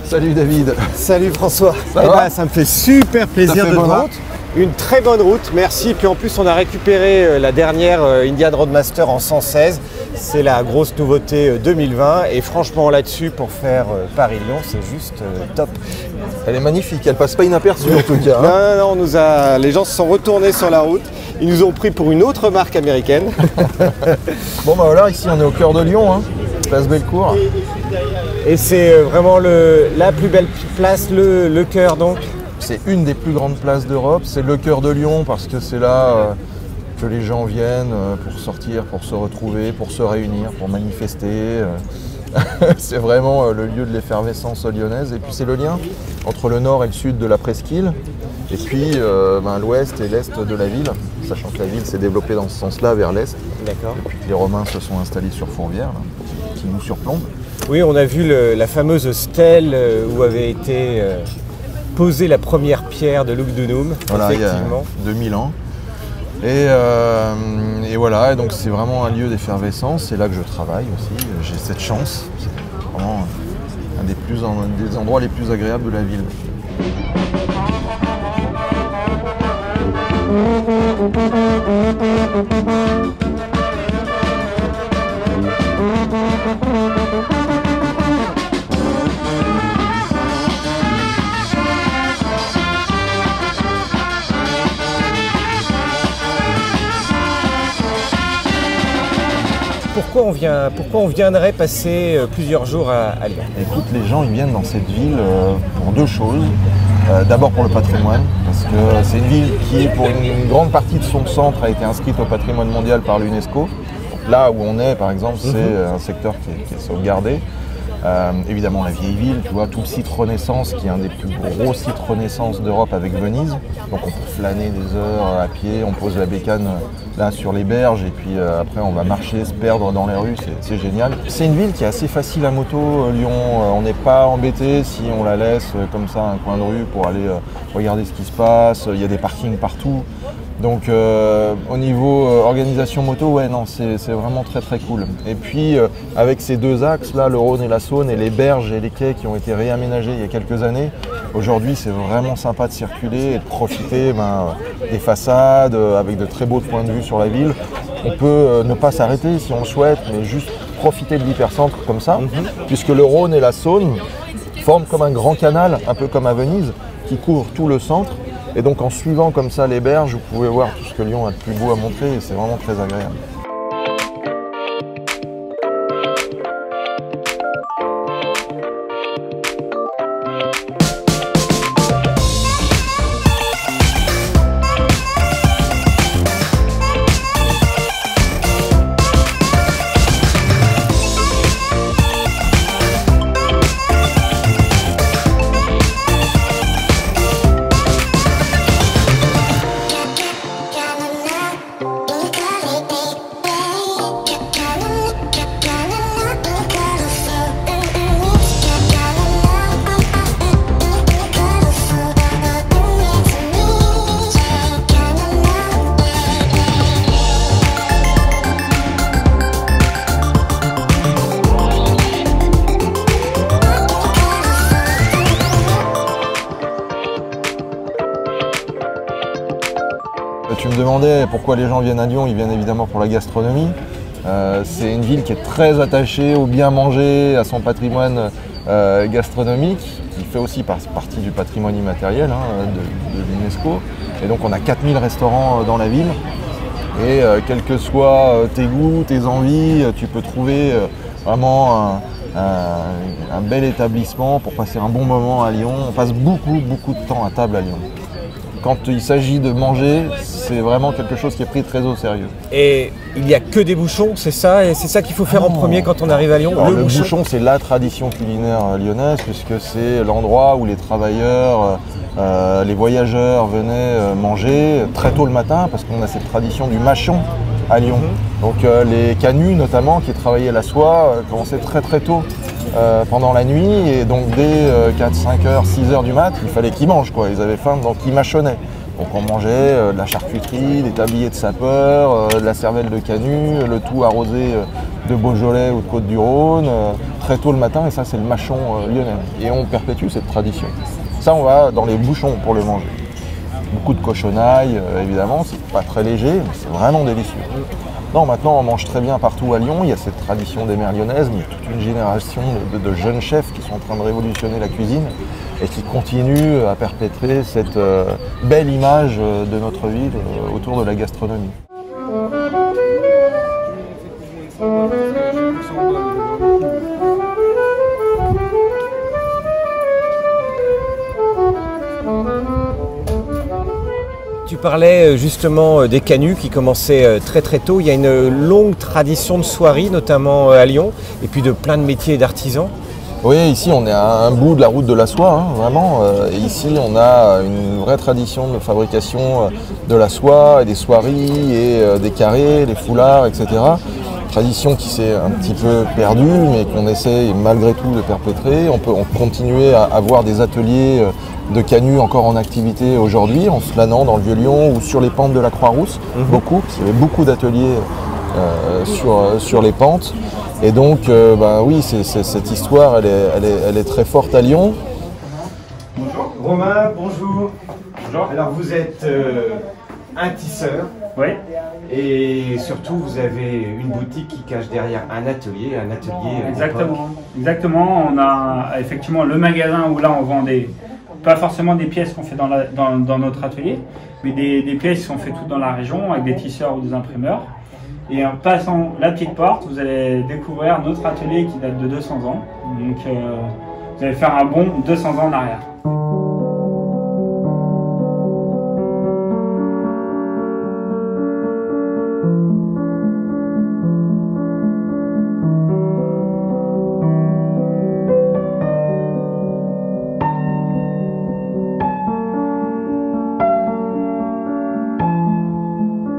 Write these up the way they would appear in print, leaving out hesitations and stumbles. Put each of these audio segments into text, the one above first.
Salut David. Salut François. Ça me fait super plaisir de te voir. Une très bonne route, merci. Puis en plus, on a récupéré la dernière Indian Roadmaster en 116. C'est la grosse nouveauté 2020. Et franchement, là-dessus, pour faire Paris-Lyon, c'est juste top. Elle est magnifique, elle passe pas inaperçue en tout cas. Non, les gens se sont retournés sur la route. Ils nous ont pris pour une autre marque américaine. Bon bah voilà, ici on est au cœur de Lyon, hein, place Bellecour. Et c'est vraiment la plus belle place, le cœur donc. C'est une des plus grandes places d'Europe, c'est le cœur de Lyon parce que c'est là que les gens viennent pour sortir, pour se retrouver, pour se réunir, pour manifester. C'est vraiment le lieu de l'effervescence lyonnaise. Et puis c'est le lien entre le nord et le sud de la presqu'île, et puis l'ouest et l'est de la ville, sachant que la ville s'est développée dans ce sens-là vers l'est. D'accord. Depuis que les Romains se sont installés sur Fourvière, là, qui nous surplombe. Oui, on a vu la fameuse stèle où avait été posée la première pierre de Lugdunum, voilà, effectivement. Il y a 2000 ans. Et voilà, et donc c'est vraiment un lieu d'effervescence, c'est là que je travaille aussi, j'ai cette chance, c'est vraiment un des endroits les plus agréables de la ville. Pourquoi on viendrait passer plusieurs jours à Lyon? Écoute, les gens ils viennent dans cette ville pour deux choses. D'abord pour le patrimoine, parce que c'est une ville qui, pour une grande partie de son centre, a été inscrite au patrimoine mondial par l'UNESCO. Là où on est, par exemple, c'est un secteur qui est sauvegardé. Évidemment la vieille ville, tu vois, tout le site Renaissance qui est un des plus gros sites Renaissance d'Europe avec Venise. Donc on peut flâner des heures à pied, on pose la bécane là sur les berges et puis après on va marcher, se perdre dans les rues, c'est génial. C'est une ville qui est assez facile à moto, Lyon, on n'est pas embêté si on la laisse comme ça un coin de rue pour aller regarder ce qui se passe, il y a des parkings partout. Donc au niveau organisation moto, ouais non, c'est vraiment très très cool. Et puis avec ces deux axes là, le Rhône et la Saône et les berges et les quais qui ont été réaménagés il y a quelques années, aujourd'hui c'est vraiment sympa de circuler et de profiter des façades avec de très beaux points de vue sur la ville. On peut ne pas s'arrêter si on le souhaite, mais juste profiter de l'hypercentre comme ça, puisque le Rhône et la Saône forment comme un grand canal, un peu comme à Venise, qui couvre tout le centre. Et donc en suivant comme ça les berges, vous pouvez voir tout ce que Lyon a de plus beau à montrer et c'est vraiment très agréable. Tu me demandais pourquoi les gens viennent à Lyon, ils viennent évidemment pour la gastronomie. C'est une ville qui est très attachée au bien manger, à son patrimoine gastronomique, qui fait aussi partie du patrimoine immatériel de l'UNESCO. Et donc on a 4000 restaurants dans la ville. Et quels que soient tes goûts, tes envies, tu peux trouver vraiment un bel établissement pour passer un bon moment à Lyon. On passe beaucoup de temps à table à Lyon. Quand il s'agit de manger, c'est vraiment quelque chose qui est pris très au sérieux. Et il n'y a que des bouchons, c'est ça? Et c'est ça qu'il faut faire en premier quand on arrive à Lyon? Alors, le bouchon, c'est la tradition culinaire lyonnaise, puisque c'est l'endroit où les travailleurs, les voyageurs venaient manger très tôt le matin, parce qu'on a cette tradition du mâchon à Lyon. Donc les canuts notamment, qui travaillaient la soie, commençaient très tôt. Pendant la nuit, et donc dès 4, 5 heures, 6 heures du mat, il fallait qu'ils mangent, quoi. Ils avaient faim, donc ils mâchonnaient. Donc on mangeait de la charcuterie, des tabliers de sapeur, de la cervelle de canut, le tout arrosé de Beaujolais ou de Côte-du-Rhône, très tôt le matin, et ça c'est le mâchon lyonnais. Et on perpétue cette tradition. Ça, on va dans les bouchons pour le manger. Beaucoup de cochonailles, évidemment, c'est pas très léger, mais c'est vraiment délicieux. Non, maintenant on mange très bien partout à Lyon, il y a cette tradition des mères lyonnaises, mais il y a toute une génération de jeunes chefs qui sont en train de révolutionner la cuisine et qui continuent à perpétrer cette belle image de notre ville autour de la gastronomie. Tu parlais justement des canuts qui commençaient très très tôt. Il y a une longue tradition de soieries, notamment à Lyon, et puis de plein de métiers et d'artisans. Oui, ici on est à un bout de la route de la soie, hein, vraiment. Et ici on a une vraie tradition de fabrication de la soie, et des soieries, et des carrés, des foulards, etc. Tradition qui s'est un petit peu perdue, mais qu'on essaie malgré tout de perpétrer. On peut continuer à avoir des ateliers de canuts encore en activité aujourd'hui, en flânant dans le Vieux-Lyon ou sur les pentes de la Croix-Rousse. Beaucoup, parce qu'il y avait beaucoup d'ateliers sur les pentes. Et donc, oui, cette histoire, elle est très forte à Lyon. Bonjour. Romain, bonjour. Bonjour. Alors, vous êtes un tisseur. Oui. Et surtout, vous avez une boutique qui cache derrière un atelier. Exactement. Exactement. On a effectivement le magasin où là, on vend pas forcément des pièces qu'on fait dans notre atelier, mais des pièces qui sont faites toutes dans la région avec des tisseurs ou des imprimeurs. Et en passant la petite porte, vous allez découvrir notre atelier qui date de 200 ans. Donc vous allez faire un bond 200 ans en arrière.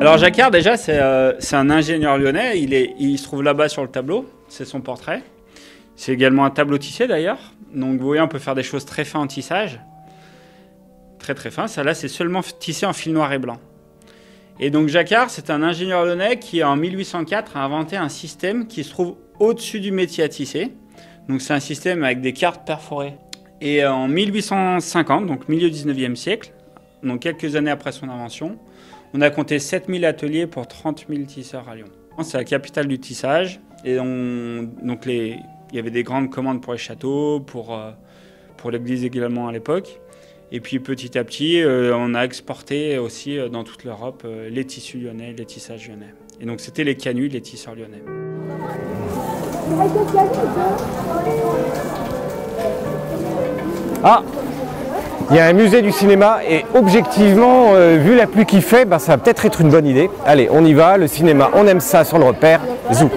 Alors Jacquard, déjà, c'est un ingénieur lyonnais, il se trouve là-bas sur le tableau, c'est son portrait. C'est également un tableau tissé d'ailleurs, donc vous voyez on peut faire des choses très fines en tissage, très très fin. Ça là c'est seulement tissé en fil noir et blanc. Et donc Jacquard, c'est un ingénieur lyonnais qui en 1804 a inventé un système qui se trouve au-dessus du métier à tisser. Donc c'est un système avec des cartes perforées. Et en 1850, donc milieu 19e siècle, donc quelques années après son invention, on a compté 7000 ateliers pour 30 000 tisseurs à Lyon. C'est la capitale du tissage. Et donc il y avait des grandes commandes pour les châteaux, pour l'église également à l'époque. Et puis petit à petit, on a exporté aussi dans toute l'Europe les tissus lyonnais, les tissages lyonnais. Et donc c'était les canuts, les tisseurs lyonnais. Ah! Il y a un musée du cinéma et objectivement, vu la pluie qu'il fait, ça va peut-être être une bonne idée. Allez, on y va, le cinéma, on aime ça sur le repère. Zou.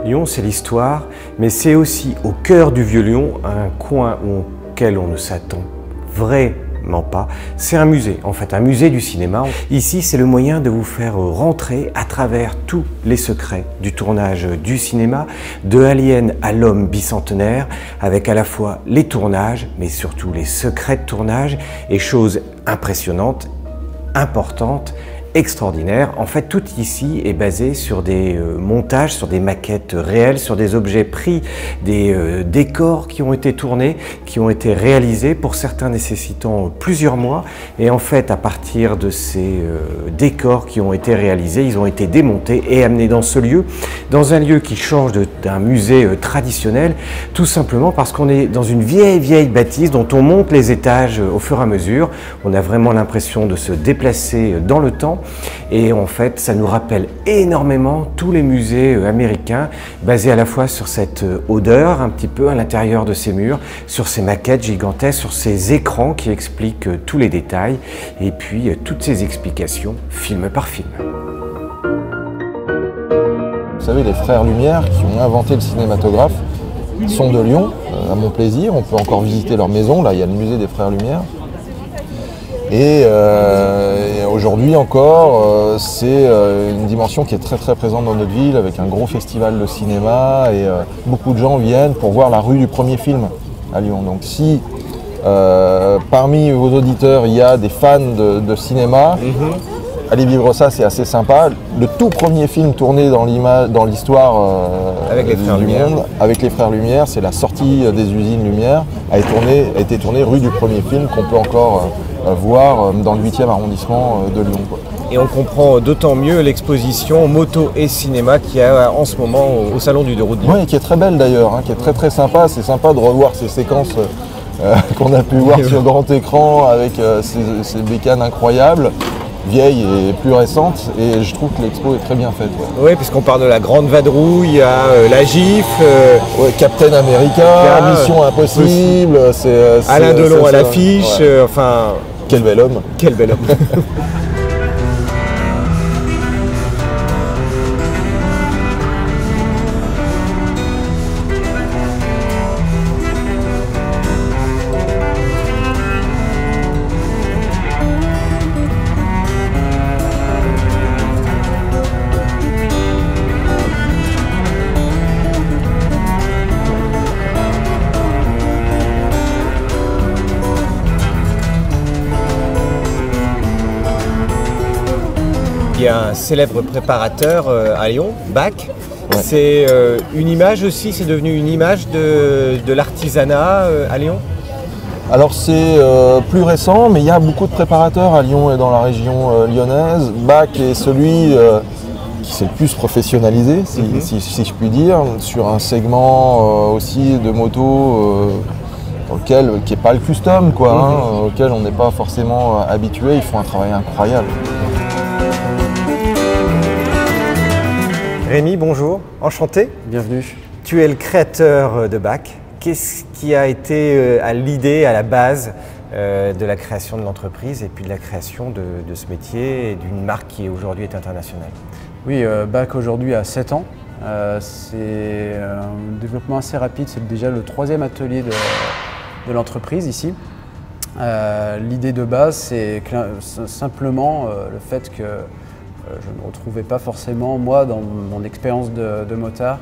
Lyon, c'est l'histoire, mais c'est aussi au cœur du Vieux-Lyon, un coin auquel on ne s'attend vraiment pas. C'est un musée, en fait, un musée du cinéma. Ici, c'est le moyen de vous faire rentrer à travers tous les secrets du tournage du cinéma, de Alien à l'homme bicentenaire, avec à la fois les tournages, mais surtout les secrets de tournage et choses impressionnantes, importantes, extraordinaire. En fait, tout ici est basé sur des montages, sur des maquettes réelles, sur des objets pris, des décors qui ont été tournés, qui ont été réalisés, pour certains nécessitant plusieurs mois. Et en fait, à partir de ces décors qui ont été réalisés, ils ont été démontés et amenés dans ce lieu, dans un lieu qui change d'un musée traditionnel, tout simplement parce qu'on est dans une vieille bâtisse dont on monte les étages au fur et à mesure. On a vraiment l'impression de se déplacer dans le temps. Et en fait, ça nous rappelle énormément tous les musées américains, basés à la fois sur cette odeur un petit peu à l'intérieur de ces murs, sur ces maquettes gigantesques, sur ces écrans qui expliquent tous les détails, et puis toutes ces explications film par film. Vous savez, les frères Lumière qui ont inventé le cinématographe sont de Lyon, à Montplaisir. On peut encore visiter leur maison, là il y a le musée des frères Lumière. Et aujourd'hui encore, c'est une dimension qui est très présente dans notre ville, avec un gros festival de cinéma, et beaucoup de gens viennent pour voir la rue du premier film à Lyon. Donc si parmi vos auditeurs il y a des fans de cinéma, allez vivre ça, c'est assez sympa. Le tout premier film tourné dans l'histoire avec les frères Lumière. Avec les frères Lumière, c'est la sortie des usines Lumière, a été tourné rue du premier film qu'on peut encore voir dans le 8e arrondissement de Lyon, quoi. Et on comprend d'autant mieux l'exposition moto et cinéma qu'il y a en ce moment au Salon du 2 roues de Lyon. Oui, qui est très belle d'ailleurs, hein, qui est très très sympa. C'est sympa de revoir ces séquences qu'on a pu voir sur grand écran avec ces bécanes incroyables, vieilles et plus récentes. Et je trouve que l'expo est très bien faite. Oui, puisqu'on parle de la Grande Vadrouille, il y a la GIF, Captain America, Mission Impossible. Alain Delon à l'affiche. Enfin, quel bel homme. Quel bel homme. Il y a un célèbre préparateur à Lyon, Bach. Ouais. C'est une image aussi, c'est devenu une image de l'artisanat à Lyon? Alors c'est plus récent, mais il y a beaucoup de préparateurs à Lyon et dans la région lyonnaise. Bach est celui qui s'est le plus professionnalisé, si je puis dire, sur un segment aussi de moto qui n'est pas le custom, quoi, auquel on n'est pas forcément habitué. Ils font un travail incroyable. Rémi, bonjour, enchanté. Bienvenue. Tu es le créateur de Bach. Qu'est-ce qui a été à l'idée, à la base de la création de l'entreprise et puis de la création de ce métier et d'une marque qui aujourd'hui est internationale? Oui, Bach aujourd'hui a 7 ans. C'est un développement assez rapide. C'est déjà le 3e atelier de l'entreprise ici. L'idée de base, c'est simplement le fait que je ne retrouvais pas forcément, moi, dans mon expérience de motard,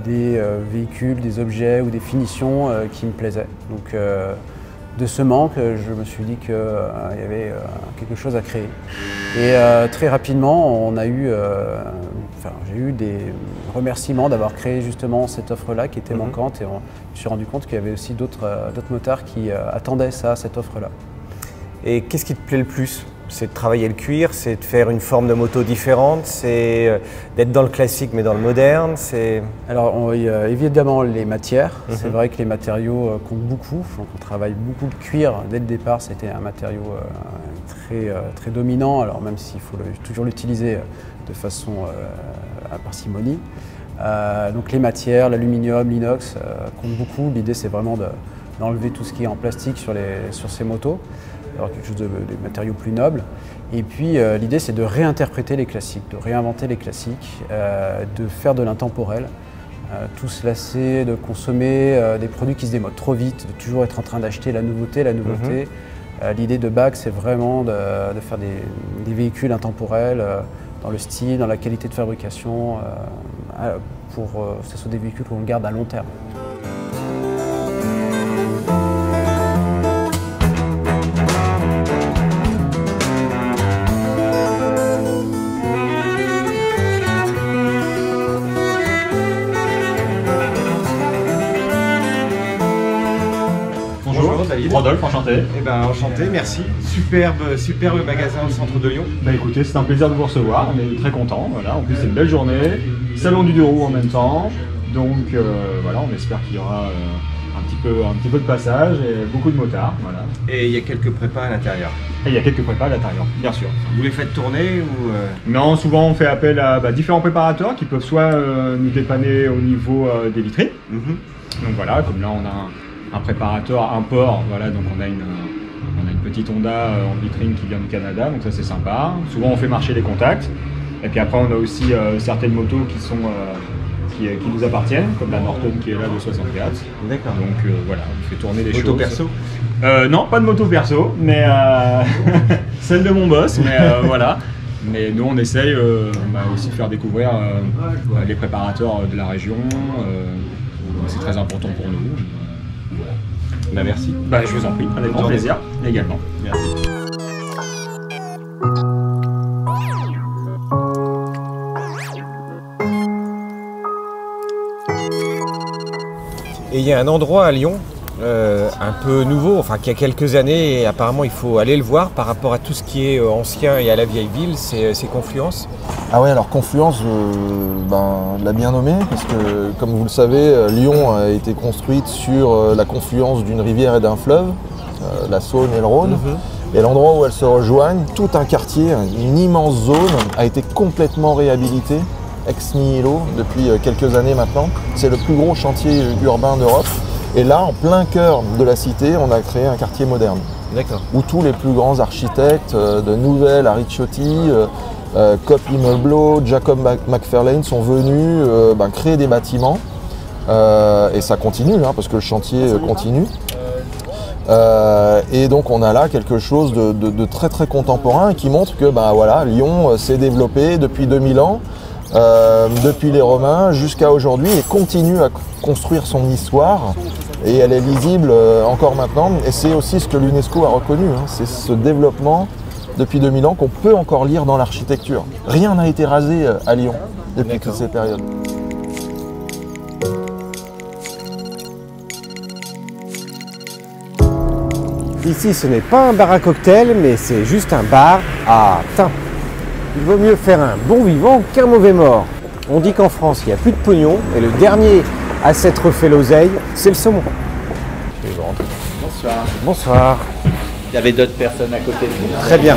des véhicules, des objets ou des finitions qui me plaisaient. Donc, de ce manque, je me suis dit qu'il y avait quelque chose à créer. Et très rapidement, j'ai eu des remerciements d'avoir créé justement cette offre-là qui était manquante. Et je me suis rendu compte qu'il y avait aussi d'autres motards qui attendaient cette offre-là. Et qu'est-ce qui te plaît le plus? C'est de travailler le cuir, c'est de faire une forme de moto différente, c'est d'être dans le classique mais dans le moderne. Alors il y a évidemment les matières. C'est vrai que les matériaux comptent beaucoup. Donc on travaille beaucoup le cuir. Dès le départ, c'était un matériau très dominant. Alors même s'il faut toujours l'utiliser de façon à parcimonie. Donc les matières, l'aluminium, l'inox comptent beaucoup. L'idée c'est vraiment d'enlever tout ce qui est en plastique sur ces motos. Alors quelque chose des matériaux plus nobles. Et puis l'idée c'est de réinterpréter les classiques, de réinventer les classiques, de faire de l'intemporel, tout se lasser, de consommer des produits qui se démodent trop vite, de toujours être en train d'acheter la nouveauté. L'idée de Bach c'est vraiment de faire des véhicules intemporels dans le style, dans la qualité de fabrication, pour que ce soit des véhicules qu'on garde à long terme. Rodolphe, enchanté. Eh ben, enchanté, merci. Superbe magasin au centre de Lyon. Bah écoutez, c'est un plaisir de vous recevoir, on est très contents. Voilà. En plus, c'est une belle journée, salon du 2 roues en même temps. Donc voilà, on espère qu'il y aura un petit peu de passage et beaucoup de motards. Voilà. Et il y a quelques prépas à l'intérieur. Et il y a quelques prépas à l'intérieur, bien sûr. Vous les faites tourner ou Non, souvent on fait appel à différents préparateurs qui peuvent soit nous dépanner au niveau des vitrines. Donc voilà, comme là on a un préparateur import, voilà, donc on a une petite Honda en vitrine qui vient du Canada, donc ça c'est sympa. Souvent on fait marcher les contacts. Et puis après on a aussi certaines motos qui nous appartiennent, comme la Norton qui est là de 64. D'accord. Donc voilà, on fait tourner des choses. Moto perso? Non, pas de moto perso, mais celle de mon boss, mais voilà. Mais nous on essaye aussi de faire découvrir les préparateurs de la région. C'est très important pour nous. Bah merci. Je vous en prie, avec grand plaisir également. Merci. Et il y a un endroit à Lyon, un peu nouveau, enfin qui a quelques années, et apparemment il faut aller le voir par rapport à tout ce qui est ancien et à la vieille ville, c'est Confluence. Ah ouais, alors Confluence, l'a bien nommé, parce que comme vous le savez, Lyon a été construite sur la confluence d'une rivière et d'un fleuve, la Saône et le Rhône. Et l'endroit où elles se rejoignent, tout un quartier, une immense zone, a été complètement réhabilité, ex nihilo, depuis quelques années maintenant. C'est le plus gros chantier urbain d'Europe. Et là, en plein cœur de la cité, on a créé un quartier moderne. D'accord. Où tous les plus grands architectes de Nouvelle à Ricciotti, Kopp Immeublot, Jacob McFarlane sont venus créer des bâtiments. Et ça continue, parce que le chantier continue. Et donc on a là quelque chose de très très contemporain qui montre que Lyon s'est développé depuis 2000 ans, depuis les Romains jusqu'à aujourd'hui, et continue à construire son histoire. Et elle est lisible encore maintenant, et c'est aussi ce que l'UNESCO a reconnu, c'est ce développement depuis 2000 ans qu'on peut encore lire dans l'architecture. Rien n'a été rasé à Lyon depuis toutes ces périodes. Ici, ce n'est pas un bar à cocktail, mais c'est juste un bar à thym. Il vaut mieux faire un bon vivant qu'un mauvais mort. On dit qu'en France, il n'y a plus de pognon, et le dernier à s'être fait l'oseille, c'est le saumon. Bonsoir. Bonsoir. Il y avait d'autres personnes à côté de vous. Très bien.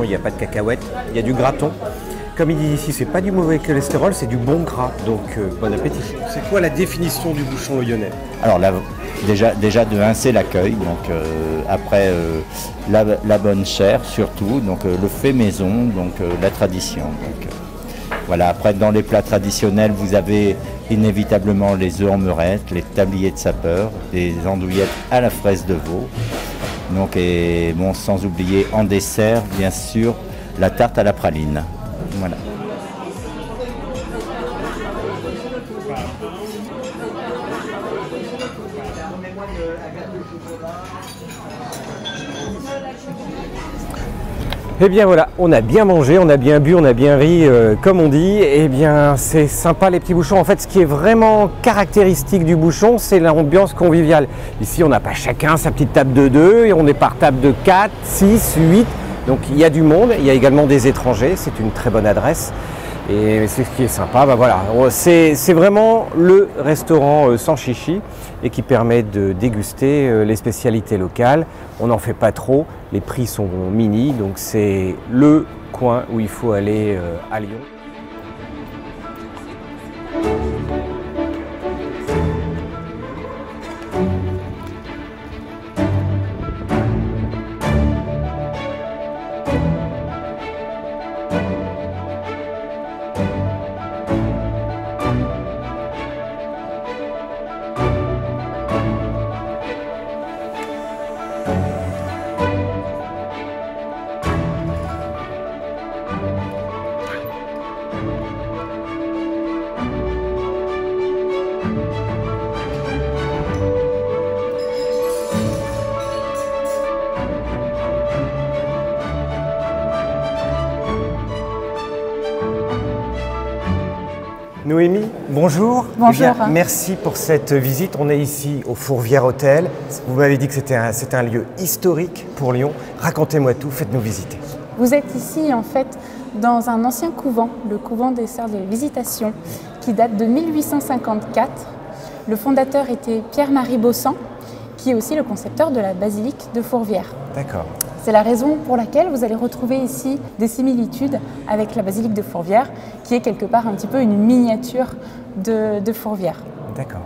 Il n'y a pas de cacahuètes, il y a du graton. Comme il dit ici, c'est pas du mauvais cholestérol, c'est du bon gras. Donc bon appétit. C'est quoi la définition du bouchon lyonnais? Alors là, déjà de 1, c'est l'accueil. Donc après la bonne chair surtout. Donc le fait maison, donc la tradition. Donc voilà. Après dans les plats traditionnels, vous avez inévitablement les œufs en meurette, les tabliers de sapeur, des andouillettes à la fraise de veau. Donc, et bon, sans oublier en dessert, bien sûr, la tarte à la praline. Voilà. Eh bien voilà, on a bien mangé, on a bien bu, on a bien ri, comme on dit. Eh bien c'est sympa les petits bouchons. En fait, ce qui est vraiment caractéristique du bouchon, c'est l'ambiance conviviale. Ici, on n'a pas chacun sa petite table de 2 et on est par table de 4, 6, 8. Donc il y a du monde, il y a également des étrangers, c'est une très bonne adresse. Et c'est ce qui est sympa, voilà. C'est vraiment le restaurant sans chichi et qui permet de déguster les spécialités locales. On n'en fait pas trop, les prix sont mini, donc c'est le coin où il faut aller à Lyon. Noémie, bonjour. Bonjour. Eh bien, merci pour cette visite. On est ici au Fourvière Hôtel. Vous m'avez dit que c'est un lieu historique pour Lyon. Racontez-moi tout, faites-nous visiter. Vous êtes ici en fait dans un ancien couvent, le couvent des Sœurs de Visitation, qui date de 1854. Le fondateur était Pierre-Marie Baussan, qui est aussi le concepteur de la basilique de Fourvière. D'accord. C'est la raison pour laquelle vous allez retrouver ici des similitudes avec la basilique de Fourvière, qui est quelque part un petit peu une miniature de Fourvière. D'accord.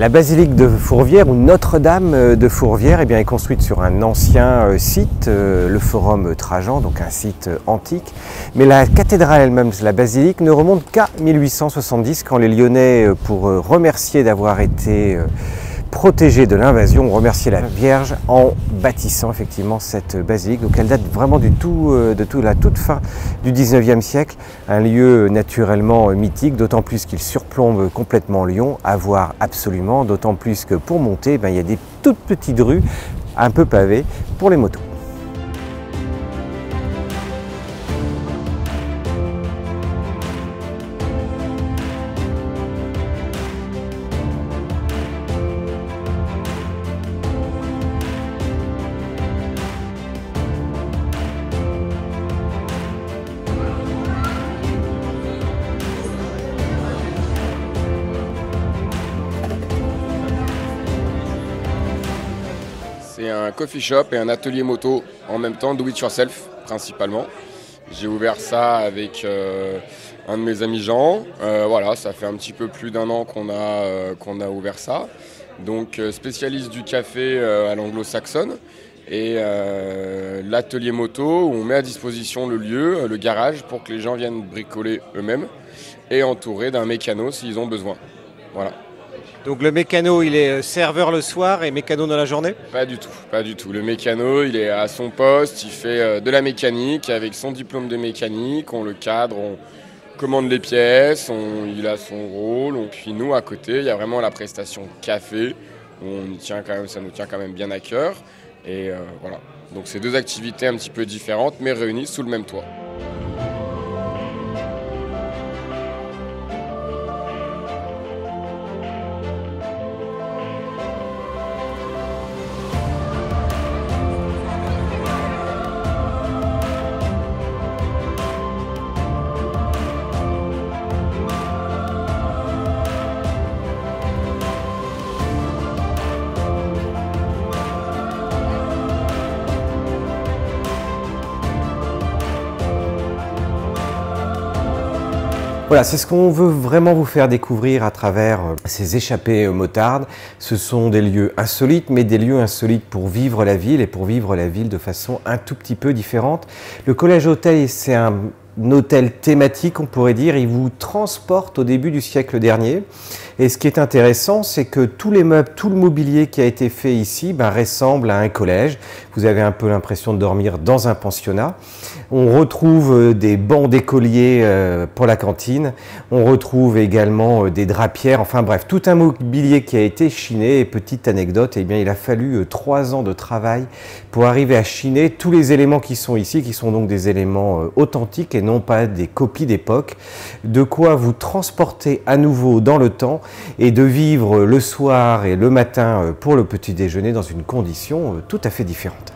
La basilique de Fourvière ou Notre-Dame de Fourvière est construite sur un ancien site, le Forum Trajan, donc un site antique. Mais la cathédrale elle-même, la basilique, ne remonte qu'à 1870 quand les Lyonnais, pour remercier d'avoir été protégés de l'invasion, ont remercié la Vierge en bâtissant effectivement cette basilique. Donc elle date vraiment de la toute fin du 19e siècle, un lieu naturellement mythique, d'autant plus qu'il surplombe complètement Lyon, à voir absolument, d'autant plus que pour monter, il y a des toutes petites rues un peu pavées pour les motos. C'est un coffee shop et un atelier moto en même temps, do it yourself principalement. J'ai ouvert ça avec un de mes amis Jean. Voilà, ça fait un petit peu plus d'1 an qu'on a ouvert ça. Donc spécialiste du café à l'anglo-saxonne et l'atelier moto où on met à disposition le lieu, le garage pour que les gens viennent bricoler eux-mêmes et entourés d'un mécano s'ils ont besoin. Voilà. Donc le mécano, il est serveur le soir et mécano dans la journée? Pas du tout, pas du tout. Le mécano, il est à son poste, il fait de la mécanique avec son diplôme de mécanique, on le cadre, on commande les pièces, il a son rôle. Puis nous, à côté, il y a vraiment la prestation café, où ça nous tient quand même bien à cœur. Et voilà. Donc c'est 2 activités un petit peu différentes, mais réunies sous le même toit. Voilà, c'est ce qu'on veut vraiment vous faire découvrir à travers ces échappées motardes. Ce sont des lieux insolites, mais des lieux insolites pour vivre la ville et pour vivre la ville de façon un tout petit peu différente. Le Collège Hôtel, c'est un hôtel thématique, on pourrait dire. Il vous transporte au début du siècle dernier. Et ce qui est intéressant, c'est que tous les meubles, tout le mobilier qui a été fait ici ressemble à un collège. Vous avez un peu l'impression de dormir dans un pensionnat. On retrouve des bancs d'écoliers pour la cantine. On retrouve également des drapières. Enfin bref, tout un mobilier qui a été chiné. Et petite anecdote, il a fallu 3 ans de travail pour arriver à chiner tous les éléments qui sont ici, qui sont donc des éléments authentiques et non pas des copies d'époque. De quoi vous transporter à nouveau dans le temps et de vivre le soir et le matin pour le petit déjeuner dans une condition tout à fait différente.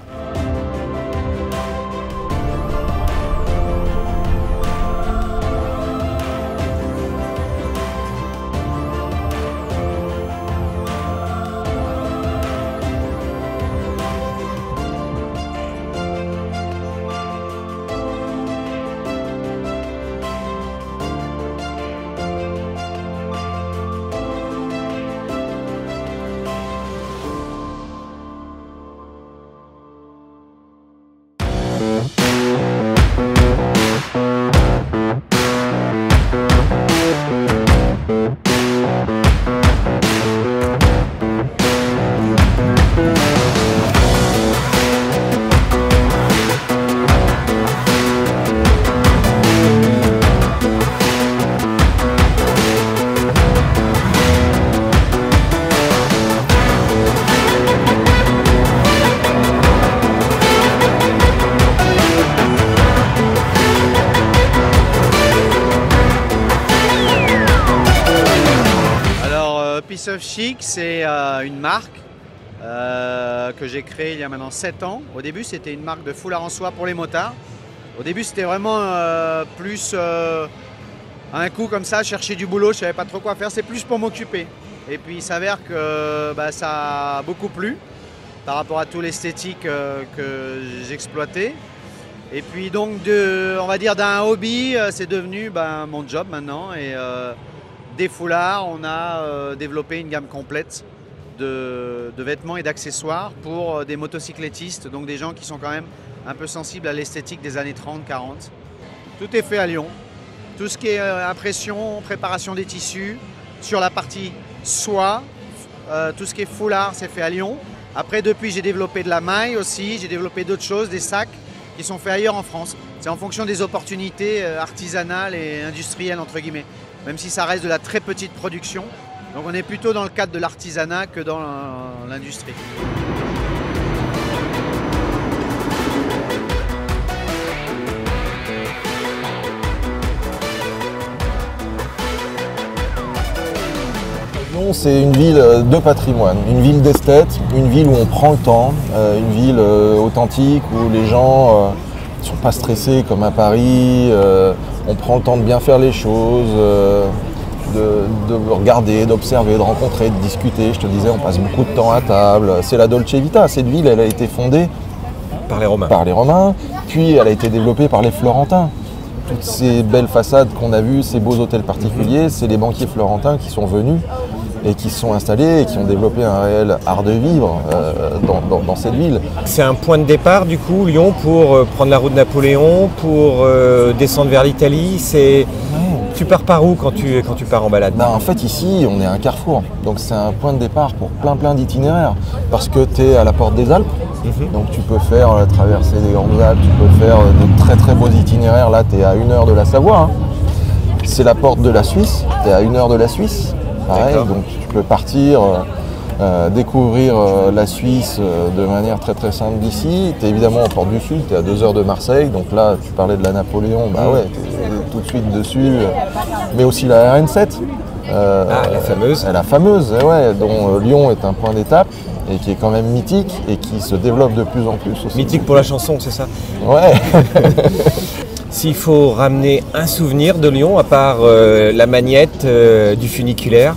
Piece of Chic, c'est une marque que j'ai créée il y a maintenant 7 ans. Au début, c'était une marque de foulard en soie pour les motards. Au début, c'était vraiment plus un coup comme ça, chercher du boulot, je ne savais pas trop quoi faire. C'est plus pour m'occuper. Et puis, il s'avère que ça a beaucoup plu par rapport à tout l'esthétique que j'exploitais. Et puis donc, on va dire d'un hobby, c'est devenu mon job maintenant. Et des foulards, on a développé une gamme complète de vêtements et d'accessoires pour des motocyclettistes, donc des gens qui sont quand même un peu sensibles à l'esthétique des années 30-40. Tout est fait à Lyon. Tout ce qui est impression, préparation des tissus, sur la partie soie, tout ce qui est foulard, c'est fait à Lyon. Après, depuis, j'ai développé de la maille aussi, j'ai développé d'autres choses, des sacs qui sont faits ailleurs en France. C'est en fonction des opportunités artisanales et industrielles, entre guillemets, même si ça reste de la très petite production. Donc on est plutôt dans le cadre de l'artisanat que dans l'industrie. Lyon, c'est une ville de patrimoine, une ville d'esthète, une ville où on prend le temps, une ville authentique où les gens ne sont pas stressés comme à Paris, on prend le temps de bien faire les choses, de regarder, d'observer, de rencontrer, de discuter. Je te disais, on passe beaucoup de temps à table. C'est la Dolce Vita. Cette ville, elle a été fondée Par les Romains. par les Romains, puis elle a été développée par les Florentins. Toutes ces belles façades qu'on a vues, ces beaux hôtels particuliers, c'est les banquiers florentins qui sont venus et qui se sont installés et qui ont développé un réel art de vivre dans cette ville. C'est un point de départ du coup, Lyon, pour prendre la route de Napoléon, pour descendre vers l'Italie. Tu pars par où quand tu pars en balade? En fait, ici, on est à un carrefour. Donc c'est un point de départ pour plein d'itinéraires. Parce que tu es à la porte des Alpes. Donc tu peux faire la traversée des Grandes Alpes, tu peux faire de très beaux itinéraires. Là, tu es à 1 heure de la Savoie. C'est la porte de la Suisse, tu es à 1 heure de la Suisse. Pareil, donc tu peux partir découvrir la Suisse de manière très simple d'ici. Tu es évidemment en porte du Sud, tu es à 2 heures de Marseille. Donc là, tu parlais de la Napoléon, ouais, tu es tout de suite dessus. Mais aussi la RN7. La fameuse. La fameuse, ouais, dont Lyon est un point d'étape et qui est quand même mythique et qui se développe de plus en plus aussi. Mythique pour la chanson, c'est ça? Ouais. S'il faut ramener un souvenir de Lyon, à part la magnette du funiculaire.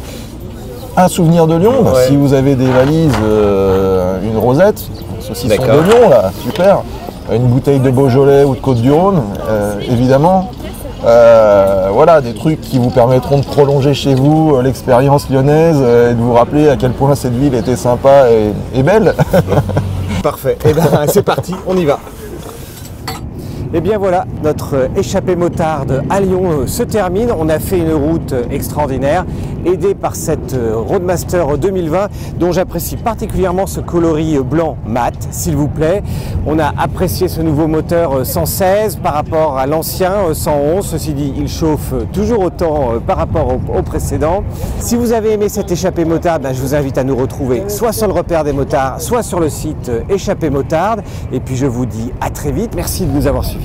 Un souvenir de Lyon, Ouais. Si vous avez des valises, une rosette, saucisson de Lyon, là, super. Une bouteille de Beaujolais ou de Côte-du-Rhône, évidemment. Voilà, des trucs qui vous permettront de prolonger chez vous l'expérience lyonnaise et de vous rappeler à quel point cette ville était sympa et belle. Parfait. Eh bien, c'est parti, on y va. Et bien voilà, notre échappée motarde à Lyon se termine. On a fait une route extraordinaire, aidée par cette Roadmaster 2020, dont j'apprécie particulièrement ce coloris blanc mat, s'il vous plaît. On a apprécié ce nouveau moteur 116 par rapport à l'ancien 111. Ceci dit, il chauffe toujours autant par rapport au précédent. Si vous avez aimé cette échappée motarde, je vous invite à nous retrouver soit sur le repère des motards, soit sur le site Échappée Motarde. Et puis je vous dis à très vite. Merci de nous avoir suivis.